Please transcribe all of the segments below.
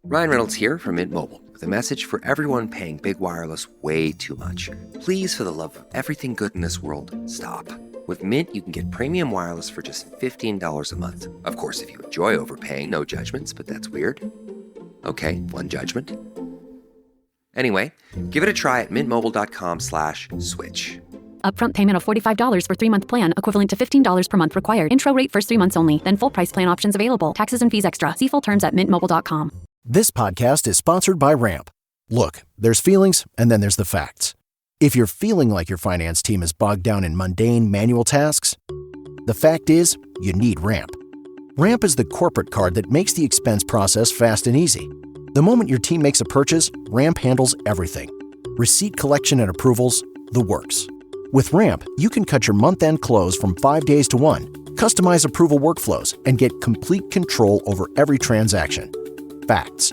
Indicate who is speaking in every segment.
Speaker 1: Ryan Reynolds here from Mint Mobile with a message for everyone paying big wireless way too much. Please, for the love of everything good in this world, stop. With Mint, you can get premium wireless for just $15 a month. Of course, if you enjoy overpaying, no judgments, but that's weird. Okay, one judgment. Anyway, give it a try at mintmobile.com/switch.
Speaker 2: Upfront payment of $45 for 3-month plan, equivalent to $15 per month required. Intro rate first 3 months only, then full price plan options available. Taxes and fees extra. See full terms at mintmobile.com.
Speaker 3: This podcast is sponsored by Ramp. Look, there's feelings and then there's the facts. If you're feeling like your finance team is bogged down in mundane manual tasks, the fact is you need Ramp. Ramp is the corporate card that makes the expense process fast and easy. The moment your team makes a purchase, Ramp handles everything. Receipt collection and approvals, the works. With Ramp, you can cut your month-end close from 5 days to 1, customize approval workflows, and get complete control over every transaction. Facts.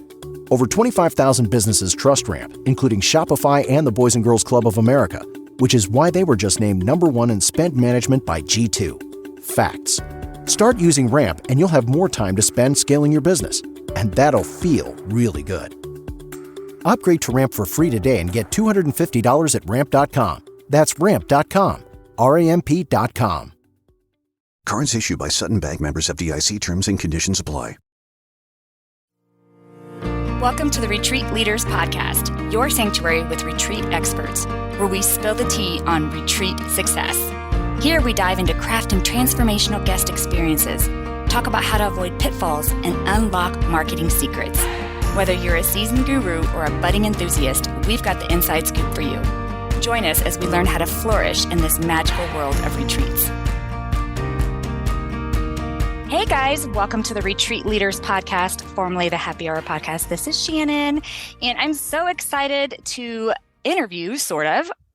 Speaker 3: Over 25,000 businesses trust Ramp, including Shopify and the Boys and Girls Club of America, which is why they were just named #1 in spend management by G2. Facts. Start using Ramp and you'll have more time to spend scaling your business, and that'll feel really good. Upgrade to Ramp for free today and get $250 at ramp.com. That's ramp.com. ramp.com.
Speaker 4: Cards issued by Sutton Bank, members FDIC. Terms and conditions apply.
Speaker 5: Welcome to the Retreat Leaders Podcast, your sanctuary with retreat experts, where we spill the tea on retreat success. Here we dive into crafting transformational guest experiences, talk about how to avoid pitfalls, and unlock marketing secrets. Whether you're a seasoned guru or a budding enthusiast, we've got the inside scoop for you. Join us as we learn how to flourish in this magical world of retreats. Hey guys, welcome to the Retreat Leaders Podcast, formerly the Happy Hour Podcast. This is Shannon, and I'm so excited to interview,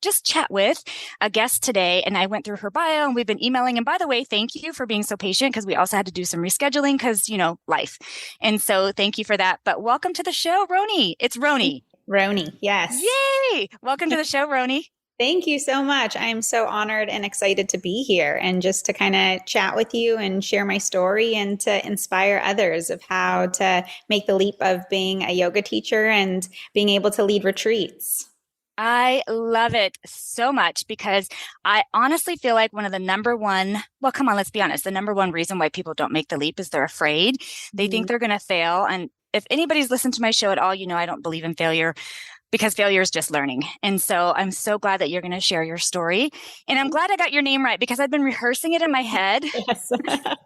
Speaker 5: just chat with a guest today. And I went through her bio and we've been emailing. And by the way, thank you for being so patient, because we also had to do some rescheduling because, life. And so thank you for that. But welcome to the show, Rony. It's Rony.
Speaker 6: Rony, yes.
Speaker 5: Yay! Welcome to the show, Rony.
Speaker 6: Thank you so much. I'm so honored and excited to be here and just to kind of chat with you and share my story and to inspire others of how to make the leap of being a yoga teacher and being able to lead retreats.
Speaker 5: I love it so much, because I honestly feel like one of the let's be honest, the number one reason why people don't make the leap is they're afraid. They think they're going to fail. And if anybody's listened to my show at all, I don't believe in failure, because failure is just learning. And so I'm so glad that you're going to share your story. And I'm glad I got your name right, because I've been rehearsing it in my head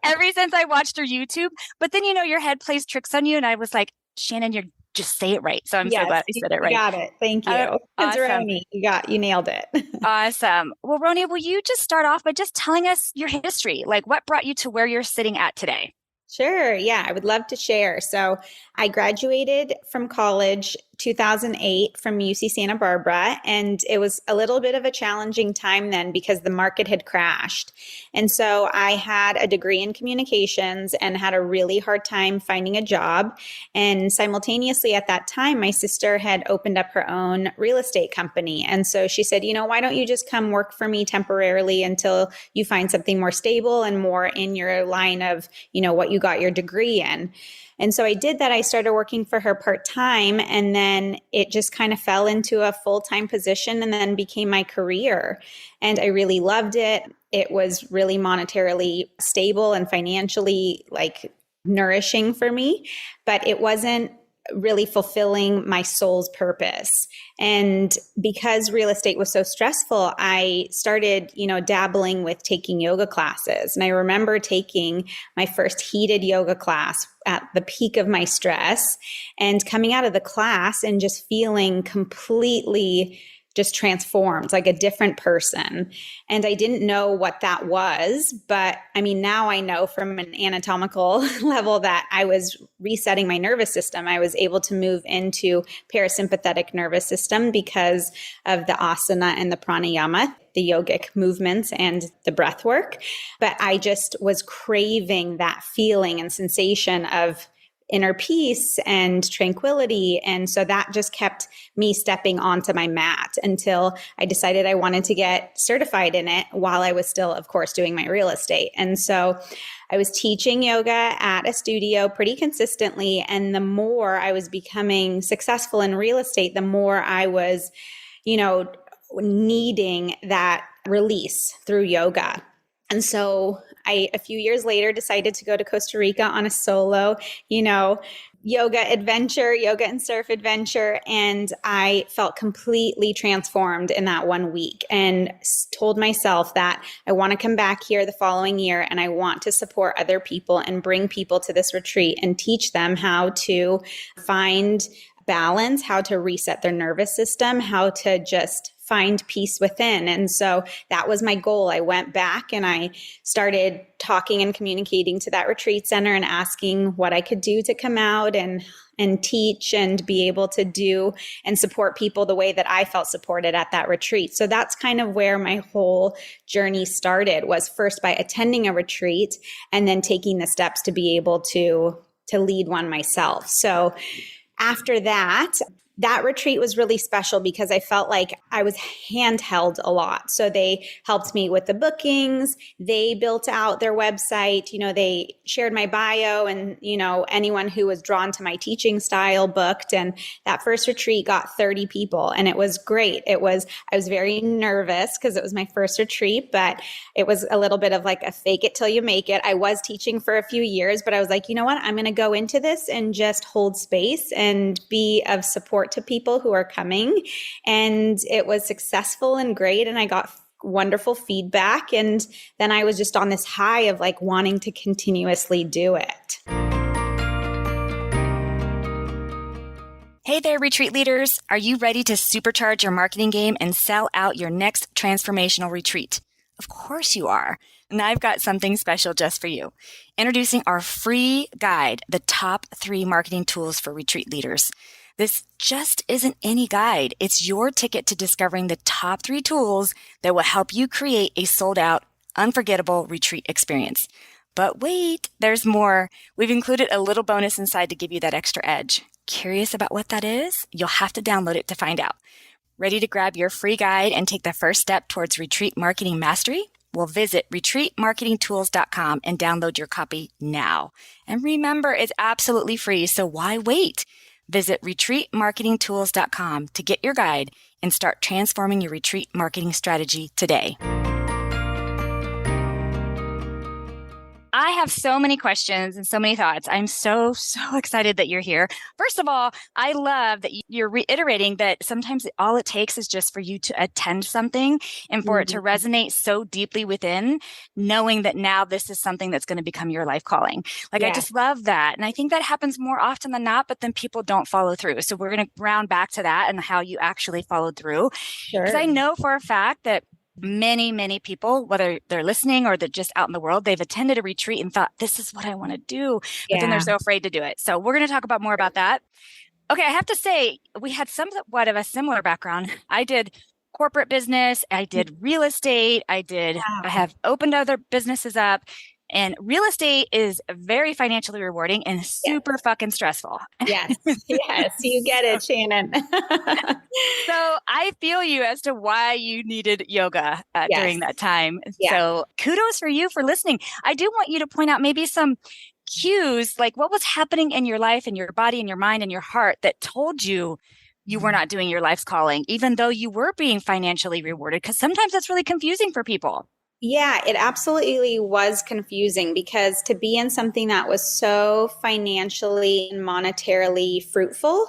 Speaker 5: ever since I watched your YouTube. But then, your head plays tricks on you. And I was like, Shannon, you're just say it right. So I'm so glad I said it right.
Speaker 6: You got it. Thank you. It's
Speaker 5: awesome.
Speaker 6: Rony. You nailed it.
Speaker 5: Awesome. Well, Rony, will you just start off by just telling us your history? Like, what brought you to where you're sitting at today?
Speaker 6: Sure. Yeah, I would love to share. So I graduated from college 2008 from UC Santa Barbara, and it was a little bit of a challenging time then because the market had crashed. And so I had a degree in communications and had a really hard time finding a job. And simultaneously at that time, my sister had opened up her own real estate company. And so she said, why don't you just come work for me temporarily until you find something more stable and more in your line of, what you got your degree in. And so I did that. I started working for her part-time, and then it just kind of fell into a full-time position and then became my career. And I really loved it. It was really monetarily stable and financially nourishing for me, but it wasn't really fulfilling my soul's purpose. And because real estate was so stressful, I started, dabbling with taking yoga classes. And I remember taking my first heated yoga class at the peak of my stress and coming out of the class and just feeling completely just transformed, like a different person. And I didn't know what that was, but now I know from an anatomical level that I was resetting my nervous system. I was able to move into parasympathetic nervous system because of the asana and the pranayama, the yogic movements and the breath work. But I just was craving that feeling and sensation of inner peace and tranquility. And so that just kept me stepping onto my mat until I decided I wanted to get certified in it while I was still, of course, doing my real estate. And so I was teaching yoga at a studio pretty consistently. And the more I was becoming successful in real estate, the more I was, needing that release through yoga. And so I, a few years later, decided to go to Costa Rica on a solo, yoga and surf adventure. And I felt completely transformed in that 1 week and told myself that I want to come back here the following year and I want to support other people and bring people to this retreat and teach them how to find balance, how to reset their nervous system, how to just find peace within. And so that was my goal. I went back and I started talking and communicating to that retreat center and asking what I could do to come out and teach and be able to do and support people the way that I felt supported at that retreat. So that's kind of where my whole journey started, was first by attending a retreat and then taking the steps to be able to lead one myself. So after that retreat was really special because I felt like I was handheld a lot. So they helped me with the bookings. They built out their website. They shared my bio and, anyone who was drawn to my teaching style booked. And that first retreat got 30 people and it was great. I was very nervous because it was my first retreat, but it was a little bit of like a fake it till you make it. I was teaching for a few years, but I was like, you know what? I'm going to go into this and just hold space and be of support to people who are coming. And it was successful and great. And I got wonderful feedback. And then I was just on this high of like wanting to continuously do it.
Speaker 5: Hey there, retreat leaders. Are you ready to supercharge your marketing game and sell out your next transformational retreat? Of course you are. And I've got something special just for you. Introducing our free guide, The Top 3 Marketing Tools for Retreat Leaders. This just isn't any guide. It's your ticket to discovering the top 3 tools that will help you create a sold-out, unforgettable retreat experience. But wait, there's more. We've included a little bonus inside to give you that extra edge. Curious about what that is? You'll have to download it to find out. Ready to grab your free guide and take the first step towards retreat marketing mastery? Well, visit retreatmarketingtools.com and download your copy now. And remember, it's absolutely free, so why wait? Visit retreatmarketingtools.com to get your guide and start transforming your retreat marketing strategy today. I have so many questions and so many thoughts. I'm so excited that you're here. First of all, I love that you're reiterating that sometimes all it takes is just for you to attend something and for it to resonate so deeply within, knowing that now this is something that's going to become your life calling. Like, I just love that. And I think that happens more often than not, but then people don't follow through. So we're going to round back to that and how you actually followed through.
Speaker 6: Sure.
Speaker 5: Because I know for a fact that many people, whether they're listening or they're just out in the world, they've attended a retreat and thought, this is what I want to do. But then they're so afraid to do it. So we're going to talk about more about that. Okay. I have to say, we had somewhat of a similar background. I did corporate business. I did real estate. I have opened other businesses up. And real estate is very financially rewarding and super fucking stressful.
Speaker 6: Yes, you get it, Shannon.
Speaker 5: So I feel you as to why you needed yoga during that time. Yeah. So kudos for you for listening. I do want you to point out maybe some cues, like what was happening in your life and your body and your mind and your heart that told you you were not doing your life's calling, even though you were being financially rewarded, because sometimes that's really confusing for people.
Speaker 6: Yeah, it absolutely was confusing because to be in something that was so financially and monetarily fruitful,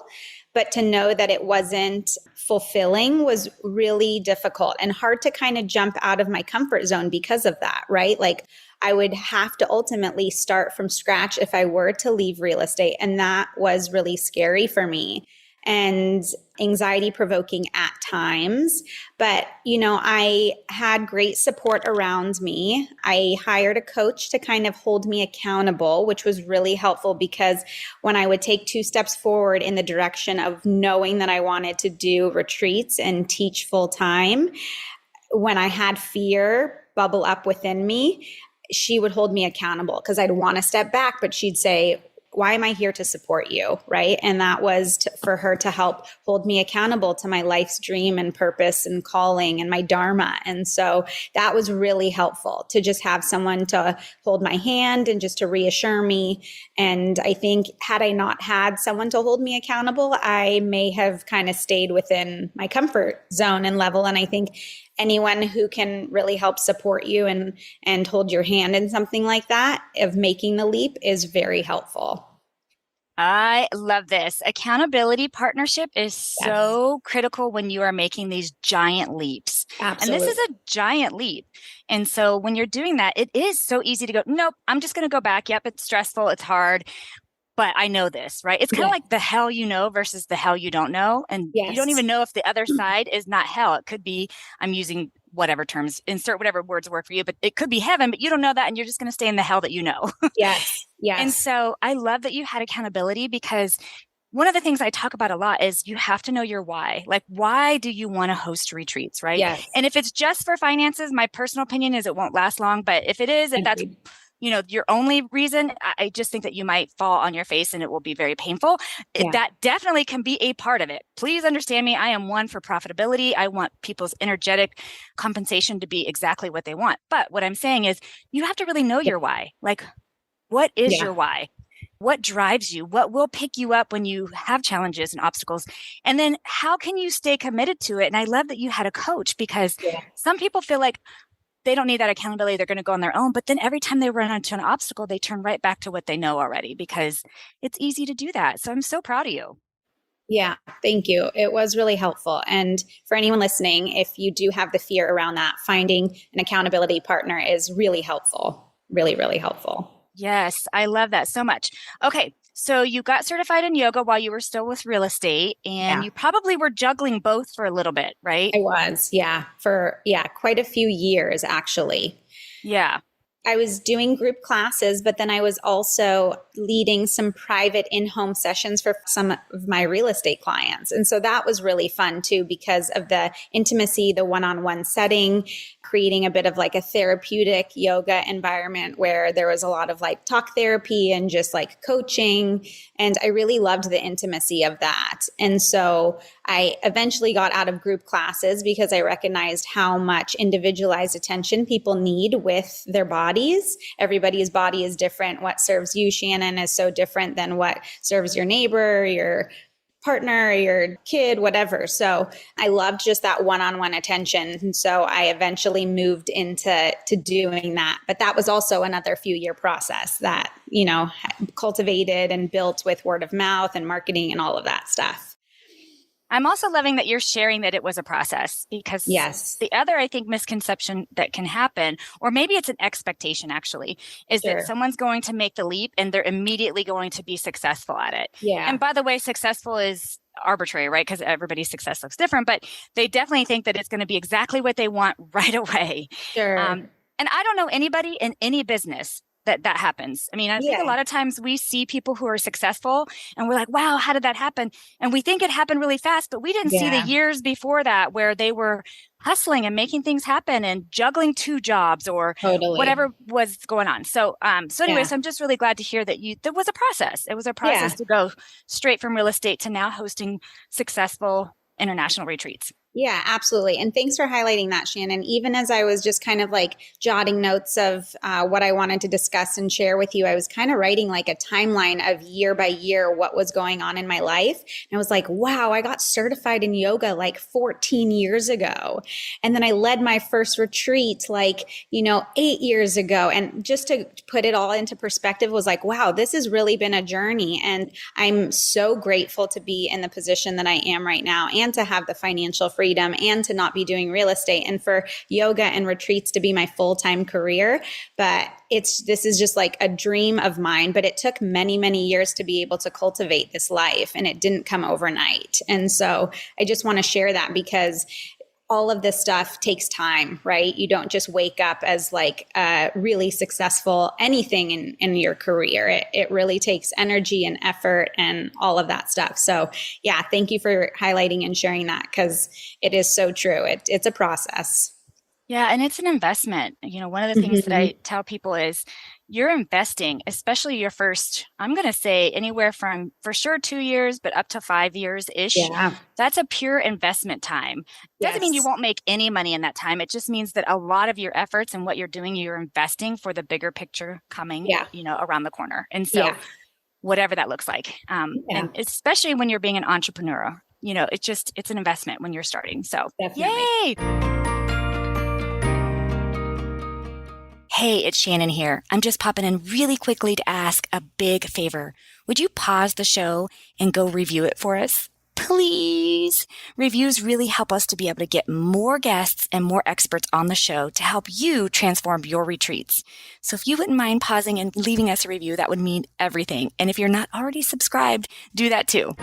Speaker 6: but to know that it wasn't fulfilling was really difficult and hard to kind of jump out of my comfort zone because of that, right? Like I would have to ultimately start from scratch if I were to leave real estate. And that was really scary for me and anxiety provoking at times. But, I had great support around me. I hired a coach to kind of hold me accountable, which was really helpful because when I would take 2 steps forward in the direction of knowing that I wanted to do retreats and teach full time, when I had fear bubble up within me, she would hold me accountable because I'd want to step back, but she'd say, why am I here to support you? Right. And that was for her to help hold me accountable to my life's dream and purpose and calling and my dharma. And so that was really helpful to just have someone to hold my hand and just to reassure me. And I think had I not had someone to hold me accountable, I may have kind of stayed within my comfort zone and level. And I think anyone who can really help support you and hold your hand in something like that, of making the leap, is very helpful.
Speaker 5: I love this. Accountability partnership is so critical when you are making these giant leaps.
Speaker 6: Absolutely.
Speaker 5: And this is a giant leap. And so when you're doing that, it is so easy to go, nope, I'm just going to go back. Yep, it's stressful. It's hard. But I know this, right? It's kind of like the hell you know versus the hell you don't know. And you don't even know if the other side is not hell. It could be, I'm using whatever terms, insert whatever words work for you, but it could be heaven, but you don't know that. And you're just going to stay in the hell that you know.
Speaker 6: Yes.
Speaker 5: And so I love that you had accountability, because one of the things I talk about a lot is you have to know your why. Like, why do you want to host retreats, right?
Speaker 6: Yes.
Speaker 5: And if it's just for finances, my personal opinion is it won't last long. But if it is, if that's your only reason, I just think that you might fall on your face and it will be very painful. That definitely can be a part of it. Please understand me. I am one for profitability. I want people's energetic compensation to be exactly what they want. But what I'm saying is you have to really know your why. Like, what is your why? What drives you? What will pick you up when you have challenges and obstacles? And then how can you stay committed to it? And I love that you had a coach, because some people feel like they don't need that accountability. They're going to go on their own. But then every time they run into an obstacle, they turn right back to what they know already, because it's easy to do that. So I'm so proud of you.
Speaker 6: Yeah, thank you. It was really helpful. And for anyone listening, if you do have the fear around that, finding an accountability partner is really helpful. Really, really helpful.
Speaker 5: Yes, I love that so much. Okay, so you got certified in yoga while you were still with real estate, and you probably were juggling both for a little bit, right?
Speaker 6: I was, for quite a few years, actually.
Speaker 5: Yeah.
Speaker 6: I was doing group classes, but then I was also leading some private in-home sessions for some of my real estate clients. And so that was really fun too, because of the intimacy, the one-on-one setting, creating a bit of like a therapeutic yoga environment where there was a lot of like talk therapy and just like coaching. And I really loved the intimacy of that. And so I eventually got out of group classes because I recognized how much individualized attention people need with their bodies. Everybody's body is different. What serves you, Shannon, is so different than what serves your neighbor, your partner, your kid, whatever. So I loved just that one-on-one attention. And so I eventually moved into doing that. But that was also another few-year process that, cultivated and built with word of mouth and marketing and all of that stuff.
Speaker 5: I'm also loving that you're sharing that it was a process, because the other, I think, misconception that can happen, or maybe it's an expectation actually, is that someone's going to make the leap and they're immediately going to be successful at it. Yeah. And by the way, successful is arbitrary, right? Because everybody's success looks different, but they definitely think that it's going to be exactly what they want right away. Sure. And I don't know anybody in any business that happens. I mean, I think a lot of times we see people who are successful and we're like, wow, how did that happen? And we think it happened really fast, but we didn't see the years before that where they were hustling and making things happen and juggling 2 jobs or whatever was going on. So, anyways, I'm just really glad to hear that there was a process. It was a process to go straight from real estate to now hosting successful international retreats.
Speaker 6: Yeah, absolutely. And thanks for highlighting that, Shannon. Even as I was just kind of like jotting notes of what I wanted to discuss and share with you, I was kind of writing like a timeline of year by year what was going on in my life. And I was like, wow, I got certified in yoga like 14 years ago. And then I led my first retreat like, 8 years ago. And just to put it all into perspective was like, wow, this has really been a journey. And I'm so grateful to be in the position that I am right now and to have the financial freedom and to not be doing real estate and for yoga and retreats to be my full-time career. But this is just like a dream of mine, but it took many, many years to be able to cultivate this life, and it didn't come overnight. And so I just want to share that because all of this stuff takes time, right? You don't just wake up as like really successful anything in your career. It really takes energy and effort and all of that stuff. So yeah, thank you for highlighting and sharing that because it is so true. It's a process.
Speaker 5: Yeah. And it's an investment. One of the things that I tell people is, you're investing, especially your first, I'm going to say anywhere from for sure 2 years, but up to 5 years-ish.
Speaker 6: Yeah.
Speaker 5: That's a pure investment time. Doesn't mean you won't make any money in that time. It just means that a lot of your efforts and what you're doing, you're investing for the bigger picture coming, around the corner. And so whatever that looks like. And especially when you're being an entrepreneur, it's an investment when you're starting. So
Speaker 6: Definitely.
Speaker 5: Yay. Hey, it's Shannon here. I'm just popping in really quickly to ask a big favor. Would you pause the show and go review it for us? Please. Reviews really help us to be able to get more guests and more experts on the show to help you transform your retreats. So if you wouldn't mind pausing and leaving us a review, that would mean everything. And if you're not already subscribed, do that too.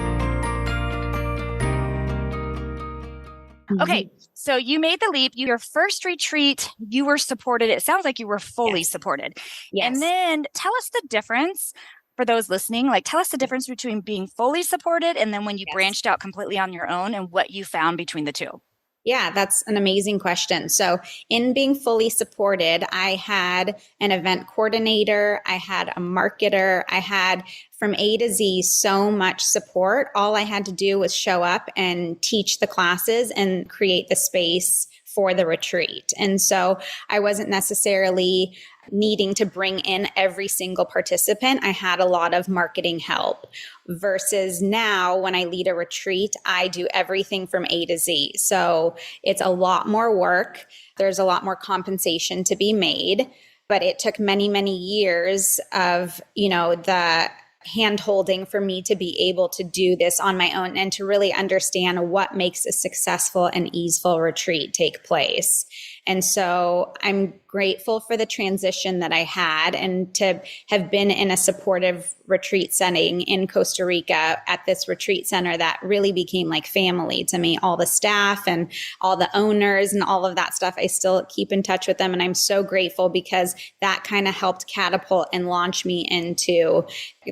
Speaker 5: Okay, so you made the leap. Your first retreat, you were supported. It sounds like you were fully supported.
Speaker 6: Yes.
Speaker 5: And then tell us the difference for those listening. Tell us the difference between being fully supported and then when you branched out completely on your own and what you found between the two.
Speaker 6: Yeah, that's an amazing question. So in being fully supported, I had an event coordinator, I had a marketer, I had from A to Z so much support. All I had to do was show up and teach the classes and create the space for the retreat. And so I wasn't necessarily needing to bring in every single participant. I had a lot of marketing help versus now when I lead a retreat, I do everything from A to Z. So it's a lot more work. There's a lot more compensation to be made, but it took many, many years of, the hand holding for me to be able to do this on my own and to really understand what makes a successful and easeful retreat take place. And so I'm grateful for the transition that I had and to have been in a supportive retreat setting in Costa Rica at this retreat center that really became like family to me. All the staff and all the owners and all of that stuff, I still keep in touch with them. And I'm so grateful because that kind of helped catapult and launch me into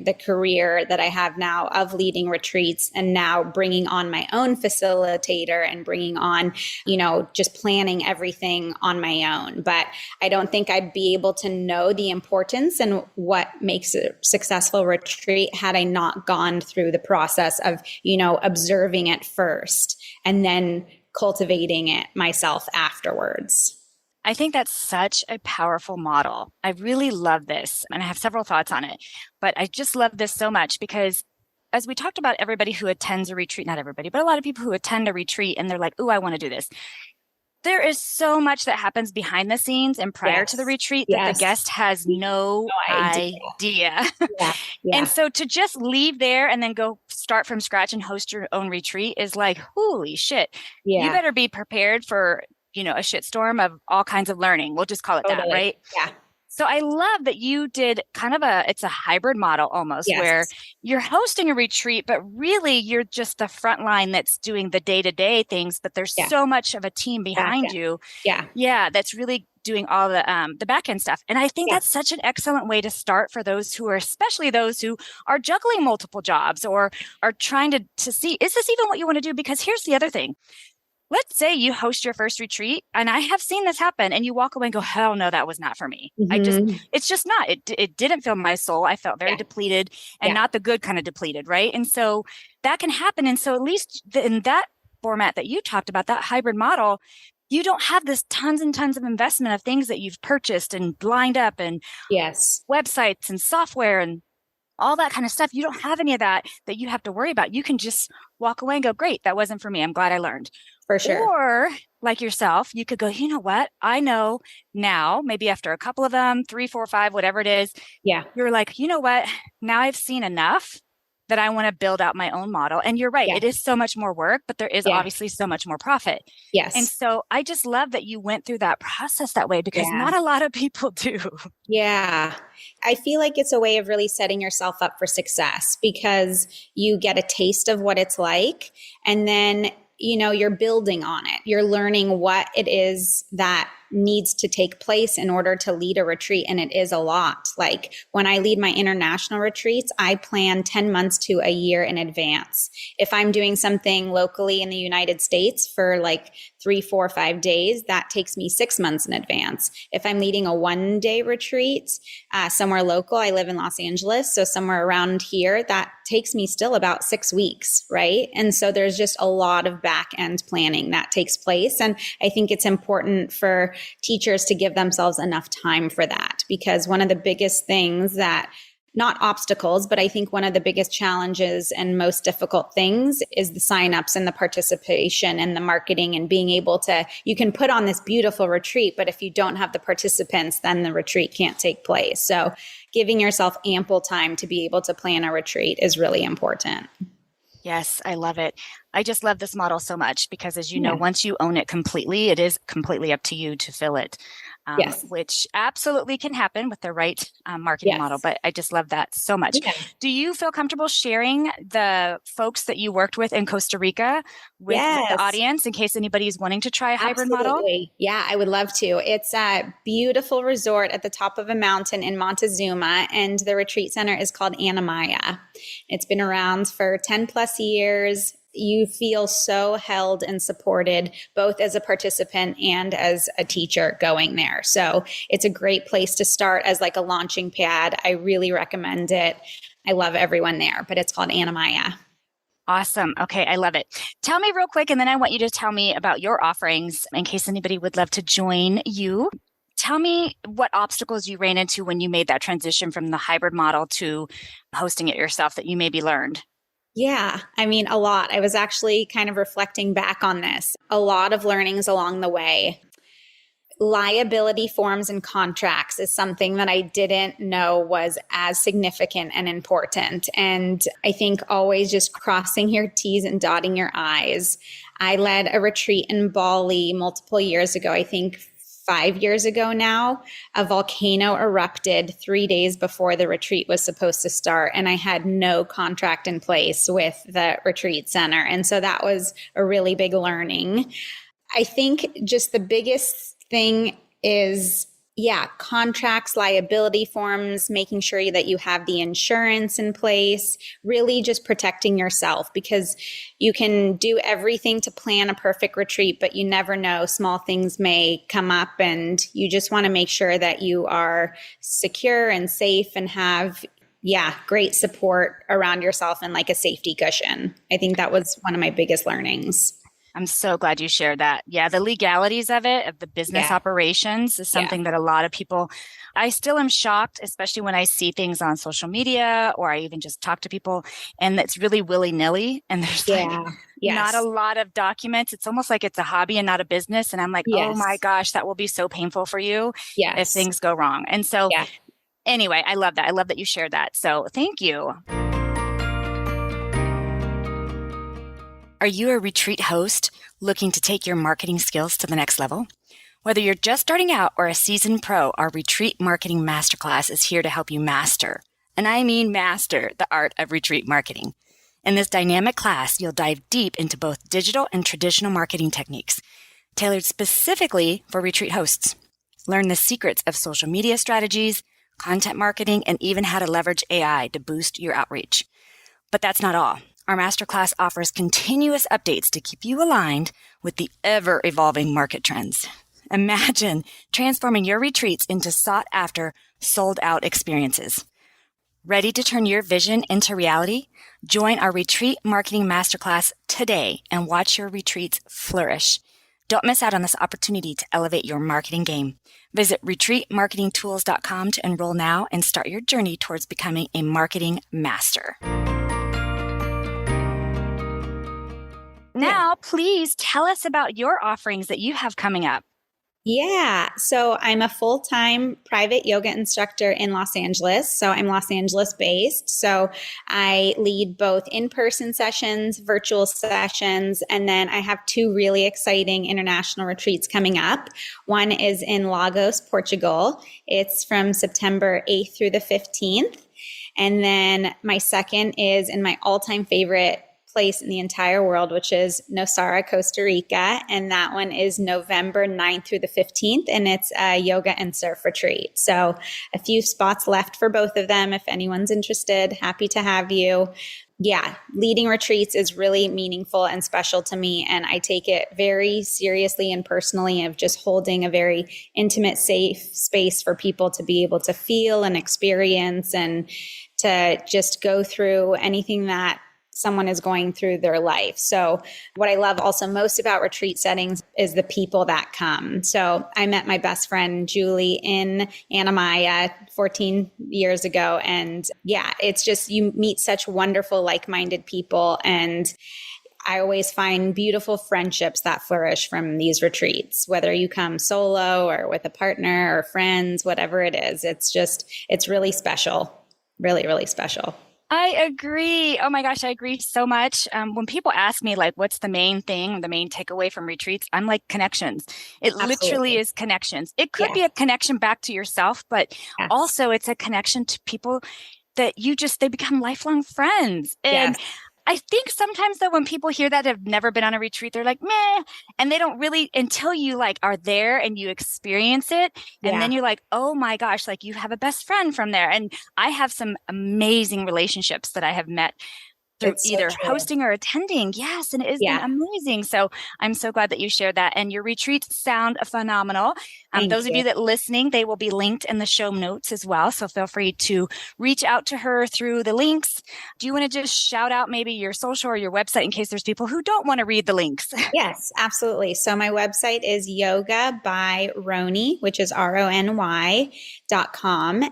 Speaker 6: the career that I have now of leading retreats and now bringing on my own facilitator and bringing on, just planning everything on my own. But I don't think I'd be able to know the importance and what makes a successful retreat had I not gone through the process of, observing it first and then cultivating it myself afterwards.
Speaker 5: I think that's such a powerful model. I really love this. And I have several thoughts on it, but I just love this so much because as we talked about everybody who attends a retreat, not everybody, but a lot of people who attend a retreat and they're like, "Ooh, I want to do this." There is so much that happens behind the scenes and prior to the retreat that the guest has no idea. And so to just leave there and then go start from scratch and host your own retreat is like, holy shit. You better be prepared for, a shitstorm of all kinds of learning. We'll just call it that, right?
Speaker 6: Yeah.
Speaker 5: So I love that you did it's a hybrid model almost where you're hosting a retreat, but really you're just the front line that's doing the day-to-day things, but there's so much of a team behind you. Yeah. That's really doing all the back end stuff. And I think that's such an excellent way to start for those who are, especially those who are juggling multiple jobs or are trying to see, is this even what you want to do? Because here's the other thing. Let's say you host your first retreat, and I have seen this happen, and you walk away and go, hell no, that was not for me. It's just not. It didn't fill my soul. I felt very depleted and not the good kind of depleted, right? And so that can happen. And so at least in that format that you talked about, that hybrid model, you don't have this tons and tons of investment of things that you've purchased and lined up and websites and software and all that kind of stuff. You don't have any of that you have to worry about. You can just walk away and go, great, that wasn't for me. I'm glad I learned.
Speaker 6: For sure.
Speaker 5: Or like yourself, you could go, you know what? I know now, maybe after a couple of them, 3, 4, 5, whatever it is. You're like, you know what? Now I've seen enough that I want to build out my own model. And you're right. It is so much more work, but there is obviously so much more profit. And so I just love that you went through that process that way because not a lot of people do.
Speaker 6: I feel like it's a way of really setting yourself up for success because you get a taste of what it's like. And then, you're building on it. You're learning what it is that needs to take place in order to lead a retreat. And it is a lot. Like when I lead my international retreats, I plan 10 months to a year in advance. If I'm doing something locally in the United States for like 3, 4, 5 days, that takes me 6 months in advance. If I'm leading a 1-day retreat somewhere local, I live in Los Angeles, so somewhere around here, that takes me still about 6 weeks, right? And so there's just a lot of back end planning that takes place. And I think it's important for teachers to give themselves enough time for that, because one of the biggest things that not obstacles, but I think one of the biggest challenges and most difficult things is the signups and the participation and the marketing and being able to, you can put on this beautiful retreat, but if you don't have the participants, then the retreat can't take place. So giving yourself ample time to be able to plan a retreat is really important.
Speaker 5: Yes, I love it. I just love this model so much because, as you know, once you own it completely, it is completely up to you to fill it, which absolutely can happen with the right marketing model. But I just love that so much. Yeah. Do you feel comfortable sharing the folks that you worked with in Costa Rica with the audience in case anybody's wanting to try a hybrid model?
Speaker 6: Yeah, I would love to. It's a beautiful resort at the top of a mountain in Montezuma, and the retreat center is called Anamaya. It's been around for 10 plus years. You feel so held and supported, both as a participant and as a teacher going there. So it's a great place to start as like a launching pad. I really recommend it. I love everyone there, but it's called Anamaya.
Speaker 5: Awesome. Okay. I love it. Tell me real quick, and then I want you to tell me about your offerings in case anybody would love to join you. Tell me what obstacles you ran into when you made that transition from the hybrid model to hosting it yourself that you maybe learned.
Speaker 6: Yeah, I mean, a lot. I was actually kind of reflecting back on this. A lot of learnings along the way. Liability forms and contracts is something that I didn't know was as significant and important. And I think always just crossing your T's and dotting your I's. I led a retreat in Bali multiple years ago, I think 5 years ago now. A volcano erupted 3 days before the retreat was supposed to start, and I had no contract in place with the retreat center. And so that was a really big learning. I think just the biggest thing is, contracts, liability forms, making sure that you have the insurance in place, really just protecting yourself, because you can do everything to plan a perfect retreat, but you never know. Small things may come up, and you just want to make sure that you are secure and safe and have great support around yourself and like a safety cushion. I think that was one of my biggest learnings.
Speaker 5: I'm so glad you shared that. Yeah, the legalities of it, of the business operations is something that a lot of people, I still am shocked, especially when I see things on social media or I even just talk to people and it's really willy-nilly and there's not a lot of documents. It's almost like it's a hobby and not a business. And I'm like, oh my gosh, that will be so painful for you if things go wrong. And so anyway, I love that. I love that you shared that. So thank you. Are you a retreat host looking to take your marketing skills to the next level? Whether you're just starting out or a seasoned pro, our Retreat Marketing Masterclass is here to help you master, and I mean master, the art of retreat marketing. In this dynamic class, you'll dive deep into both digital and traditional marketing techniques, tailored specifically for retreat hosts. Learn the secrets of social media strategies, content marketing, and even how to leverage AI to boost your outreach. But that's not all. Our masterclass offers continuous updates to keep you aligned with the ever-evolving market trends. Imagine transforming your retreats into sought-after, sold-out experiences. Ready to turn your vision into reality? Join our Retreat Marketing Masterclass today and watch your retreats flourish. Don't miss out on this opportunity to elevate your marketing game. Visit retreatmarketingtools.com to enroll now and start your journey towards becoming a marketing master. Now, please tell us about your offerings that you have coming up.
Speaker 6: Yeah. So I'm a full-time private yoga instructor in Los Angeles. So I'm Los Angeles based. So I lead both in-person sessions, virtual sessions, and then I have 2 really exciting international retreats coming up. One is in Lagos, Portugal. It's from September 8th through the 15th. And then my second is in my all-time favorite place in the entire world, which is Nosara, Costa Rica. And that one is November 9th through the 15th. And it's a yoga and surf retreat. So a few spots left for both of them. If anyone's interested, happy to have you. Yeah, leading retreats is really meaningful and special to me. And I take it very seriously and personally of just holding a very intimate, safe space for people to be able to feel and experience and to just go through anything that someone is going through their life. So what I love also most about retreat settings is the people that come. So I met my best friend, Julie, in Anamaya 14 years ago. And yeah, it's just, you meet such wonderful, like-minded people. And I always find beautiful friendships that flourish from these retreats, whether you come solo or with a partner or friends, whatever it is. It's really special. Really, really special.
Speaker 5: I agree. Oh my gosh, I agree so much. When people ask me, like, what's the main thing, the main takeaway from retreats, I'm like, connections. It literally is connections. It could be a connection back to yourself, but also it's a connection to people that they become lifelong friends. And I think sometimes though, when people hear that have never been on a retreat, they're like, meh, and they don't really, until you like are there and you experience it. And then you're like, oh my gosh, like you have a best friend from there. And I have some amazing relationships that I have met through either hosting or attending. Yes. And it has been amazing. So I'm so glad that you shared that. And your retreats sound phenomenal. Those of you that listening, they will be linked in the show notes as well. So feel free to reach out to her through the links. Do you want to just shout out maybe your social or your website in case there's people who don't want to read the links?
Speaker 6: Yes, absolutely. So my website is yoga by Rony, which is RONY.com.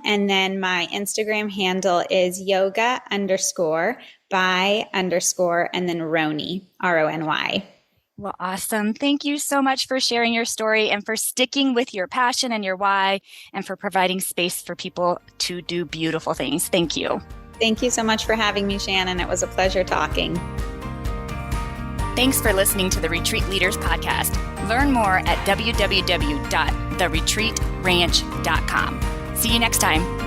Speaker 6: And then my Instagram handle is yoga_by_, and then Rony, RONY.
Speaker 5: Well, awesome. Thank you so much for sharing your story and for sticking with your passion and your why and for providing space for people to do beautiful things. Thank you.
Speaker 6: Thank you so much for having me, Shannon. It was a pleasure talking.
Speaker 5: Thanks for listening to the Retreat Leaders Podcast. Learn more at www.theretreatranch.com. See you next time.